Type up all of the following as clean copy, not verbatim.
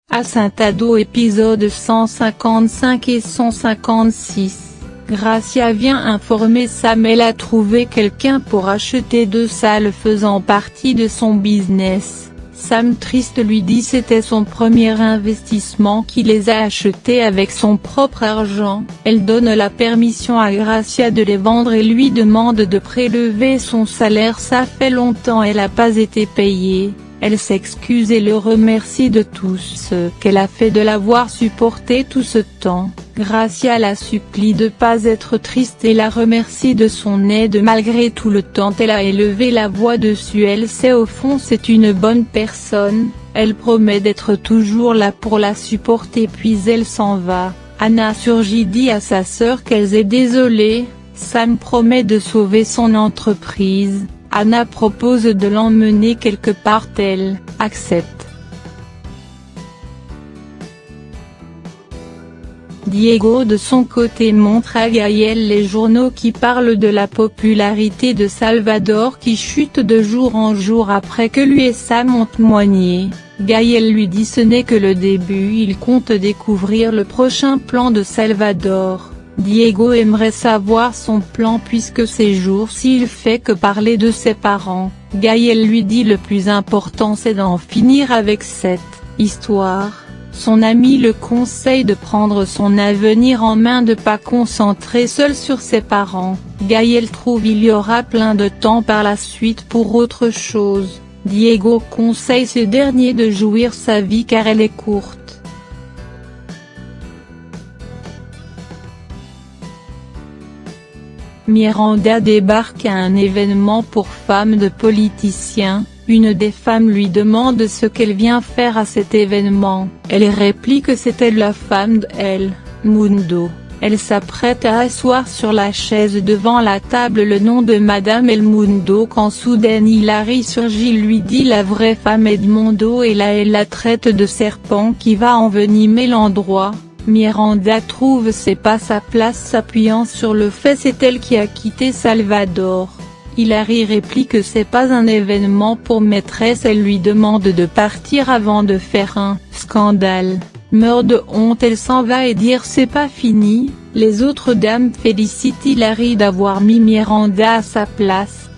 À Saint-Ado épisode 155 et 156. Gracia vient informer Sam elle a trouvé quelqu'un pour acheter 2 salles faisant partie de son business. Sam triste lui dit c'était son premier investissement qui les a achetés avec son propre argent. Elle donne la permission à Gracia de les vendre et lui demande de prélever son salaire, ça fait longtemps elle n'a pas été payée. Elle s'excuse et le remercie de tout ce qu'elle a fait de l'avoir supporté tout ce temps. Gracia la supplie de pas être triste et la remercie de son aide malgré tout le temps elle a élevé la voix dessus. Elle sait au fond c'est une bonne personne, elle promet d'être toujours là pour la supporter puis elle s'en va. Anna surgit dit à sa sœur qu'elle est désolée, Sam promet de sauver son entreprise. Anna propose de l'emmener quelque part, elle accepte. Diego de son côté montre à Gaël les journaux qui parlent de la popularité de Salvador qui chute de jour en jour après que lui et Sam ont témoigné. Gaël lui dit ce n'est que le début, il compte découvrir le prochain plan de Salvador. Diego aimerait savoir son plan puisque ces jours-ci il fait que parler de ses parents. Gaël lui dit le plus important c'est d'en finir avec cette histoire. Son ami le conseille de prendre son avenir en main, de pas concentrer seul sur ses parents. Gaël trouve il y aura plein de temps par la suite pour autre chose. Diego conseille ce dernier de jouir sa vie car elle est courte. Miranda débarque à un événement pour femmes de politiciens. Une des femmes lui demande ce qu'elle vient faire à cet événement. Elle réplique que c'était la femme d'El Mundo. Elle s'apprête à asseoir sur la chaise devant la table le nom de Madame El Mundo quand soudain Hilary surgit, lui dit la vraie femme Edmundo et là elle la traite de serpent qui va envenimer l'endroit. Miranda trouve c'est pas sa place, s'appuyant sur le fait c'est elle qui a quitté Salvador. Hilary réplique que c'est pas un événement pour maîtresse, elle lui demande de partir avant de faire un scandale. Meurt de honte, elle s'en va et dire c'est pas fini. Les autres dames félicitent Hilary d'avoir mis Miranda à sa place.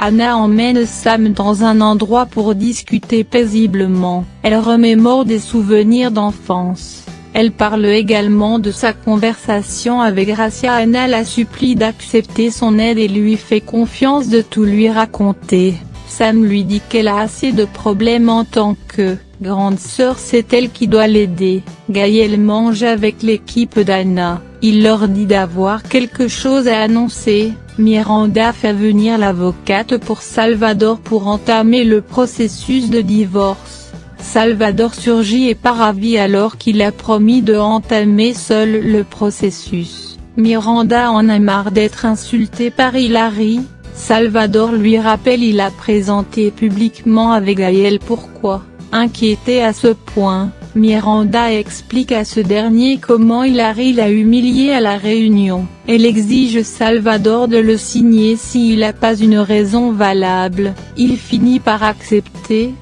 Anna emmène Sam dans un endroit pour discuter paisiblement. Elle remémore des souvenirs d'enfance. Elle parle également de sa conversation avec Gracia. Anna la supplie d'accepter son aide et lui fait confiance de tout lui raconter. Sam lui dit qu'elle a assez de problèmes en tant que grande sœur, c'est elle qui doit l'aider. Gaël mange avec l'équipe d'Anna. Il leur dit d'avoir quelque chose à annoncer. Miranda fait venir l'avocate pour Salvador pour entamer le processus de divorce. Salvador surgit et pas ravi alors qu'il a promis de entamer seul le processus. Miranda en a marre d'être insultée par Hilary. Salvador lui rappelle il a présenté publiquement avec Gaël. Pourquoi, inquiété à ce point, Miranda explique à ce dernier comment Hilary l'a humilié à la réunion. Elle exige Salvador de le signer s'il n'a pas une raison valable. Il finit par accepter.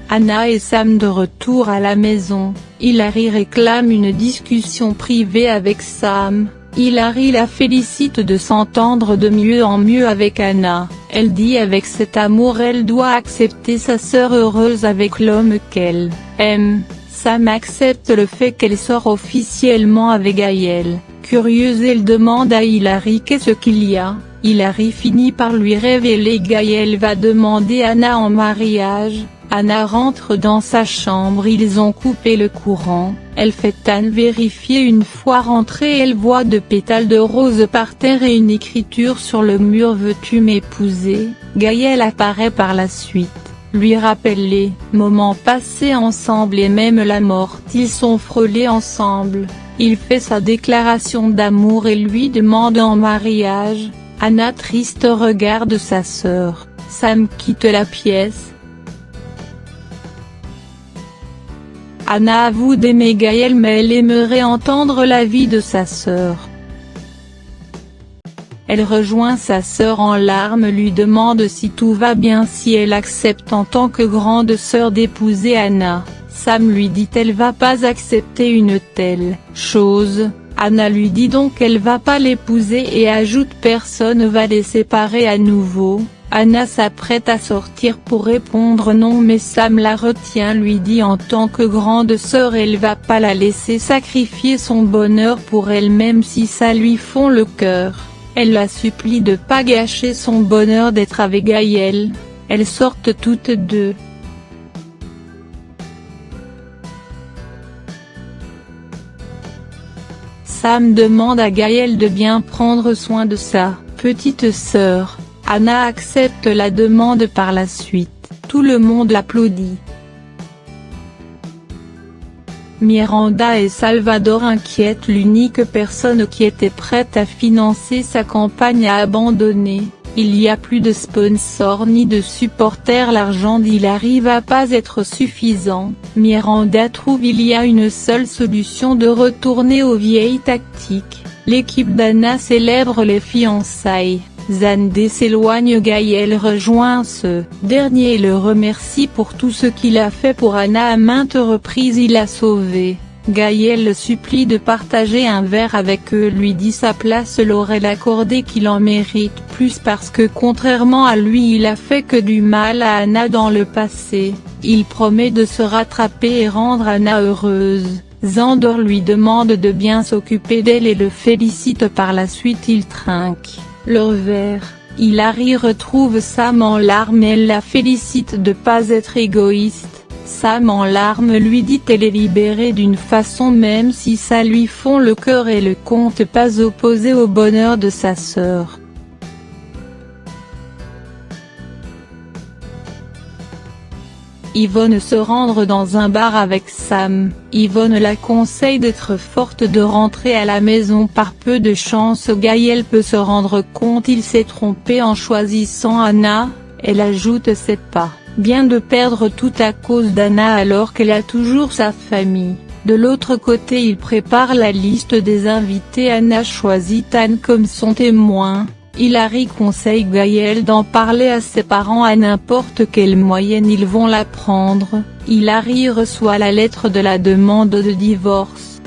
Anna et Sam de retour à la maison. Hilary réclame une discussion privée avec Sam. Hilary la félicite de s'entendre de mieux en mieux avec Anna. Elle dit avec cet amour elle doit accepter sa sœur heureuse avec l'homme qu'elle aime. Sam accepte le fait qu'elle sort officiellement avec Gaël. Curieuse elle demande à Hilary qu'est-ce qu'il y a. Hilary finit par lui révéler que Gaël va demander Anna en mariage. Anna rentre dans sa chambre, ils ont coupé le courant. Elle fait Anne vérifier une fois rentrée, elle voit 2 pétales de rose par terre et une écriture sur le mur veux-tu m'épouser. Gaël apparaît par la suite, lui rappelle les moments passés ensemble et même la mort. Ils sont frôlés ensemble. Il fait sa déclaration d'amour et lui demande en mariage. Anna triste regarde sa sœur. Sam quitte la pièce. Anna avoue d'aimer Gaël mais elle aimerait entendre l'avis de sa sœur. Elle rejoint sa sœur en larmes, lui demande si tout va bien, si elle accepte en tant que grande sœur d'épouser Anna. Sam lui dit qu'elle va pas accepter une telle chose. Anna lui dit donc qu'elle va pas l'épouser et ajoute personne va les séparer à nouveau. Anna s'apprête à sortir pour répondre non mais Sam la retient, lui dit en tant que grande sœur elle va pas la laisser sacrifier son bonheur pour elle même si ça lui fond le cœur. Elle la supplie de pas gâcher son bonheur d'être avec Gaël. Elles sortent toutes deux. Sam demande à Gaël de bien prendre soin de sa petite sœur. Anna accepte la demande par la suite. Tout le monde l'applaudit. Miranda et Salvador inquiètent, l'unique personne qui était prête à financer sa campagne a abandonné. Il n'y a plus de sponsors ni de supporters, l'argent d'Hilary va pas être suffisant. Miranda trouve il y a une seule solution, de retourner aux vieilles tactiques. L'équipe d'Anna célèbre les fiançailles. Xandé s'éloigne, Gaël rejoint ce dernier et le remercie pour tout ce qu'il a fait pour Anna à maintes reprises, il l'a sauvée. Gaël le supplie de partager un verre avec eux, lui dit sa place l'aurait accordé, qu'il en mérite plus parce que contrairement à lui il a fait que du mal à Anna dans le passé. Il promet de se rattraper et rendre Anna heureuse. Xandor lui demande de bien s'occuper d'elle et le félicite par la suite, il trinque leur verre. Hilary retrouve Sam en larmes et elle la félicite de pas être égoïste. Sam en larmes lui dit qu'elle est libérée d'une façon même si ça lui fond le cœur et le compte pas opposé au bonheur de sa sœur. Yvonne se rendre dans un bar avec Sam. Yvonne la conseille d'être forte, de rentrer à la maison par peu de chance. Gaël peut se rendre compte il s'est trompé en choisissant Anna. Elle ajoute c'est pas bien de perdre tout à cause d'Anna alors qu'elle a toujours sa famille. De l'autre côté il prépare la liste des invités. Anna choisit Anne comme son témoin. Hilary conseille Gaël d'en parler à ses parents à n'importe quelle moyenne ils vont la prendre. Hilary reçoit la lettre de la demande de divorce.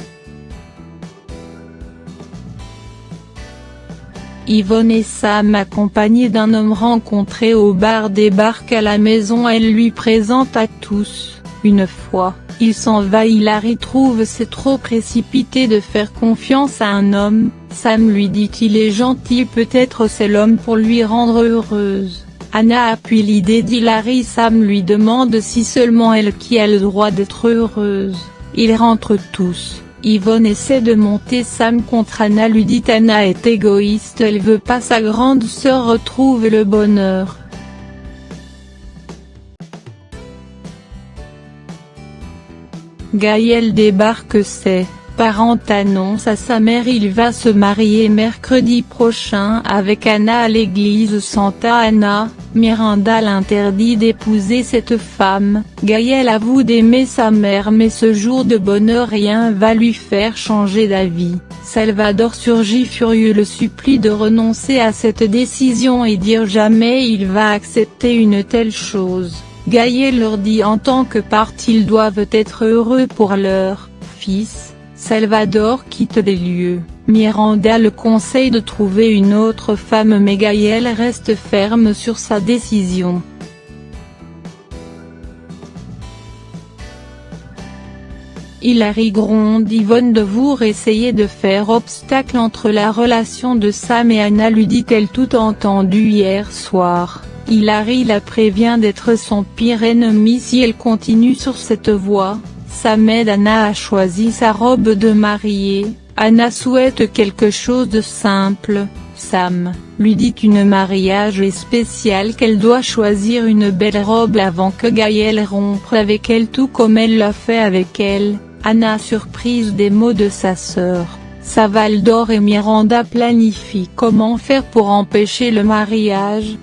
Yvonne et Sam, accompagnés d'un homme rencontré au bar, débarquent à la maison. Elle lui présente à tous. Une fois il s'en va, Hilary trouve c'est trop précipité de faire confiance à un homme. Sam lui dit qu'il est gentil, peut-être c'est l'homme pour lui rendre heureuse. Anna appuie l'idée d'Hilary. Sam lui demande si seulement elle qui a le droit d'être heureuse. Ils rentrent tous. Yvonne essaie de monter Sam contre Anna, lui dit Anna est égoïste, elle veut pas sa grande sœur retrouve le bonheur. Gaël débarque, ses parents annoncent à sa mère il va se marier mercredi prochain avec Anna à l'église Santa Ana. Miranda l'interdit d'épouser cette femme. Gaël avoue d'aimer sa mère mais ce jour de bonheur rien va lui faire changer d'avis. Salvador surgit furieux, le supplie de renoncer à cette décision et dire jamais il va accepter une telle chose. Gaël leur dit en tant que parents ils doivent être heureux pour leur fils. Salvador quitte les lieux. Miranda le conseille de trouver une autre femme mais Gaël reste ferme sur sa décision. Hilary gronde Yvonne de vous essayer de faire obstacle entre la relation de Sam et Anna, lui dit-elle tout entendu hier soir. Hilary la prévient d'être son pire ennemi si elle continue sur cette voie. Sam aide Anna à choisir sa robe de mariée. Anna souhaite quelque chose de simple. Sam lui dit qu'un mariage est spécial, qu'elle doit choisir une belle robe avant que Gaël rompe avec elle tout comme elle l'a fait avec elle. Anna, surprise des mots de sa sœur, Salvador et Miranda planifient comment faire pour empêcher le mariage.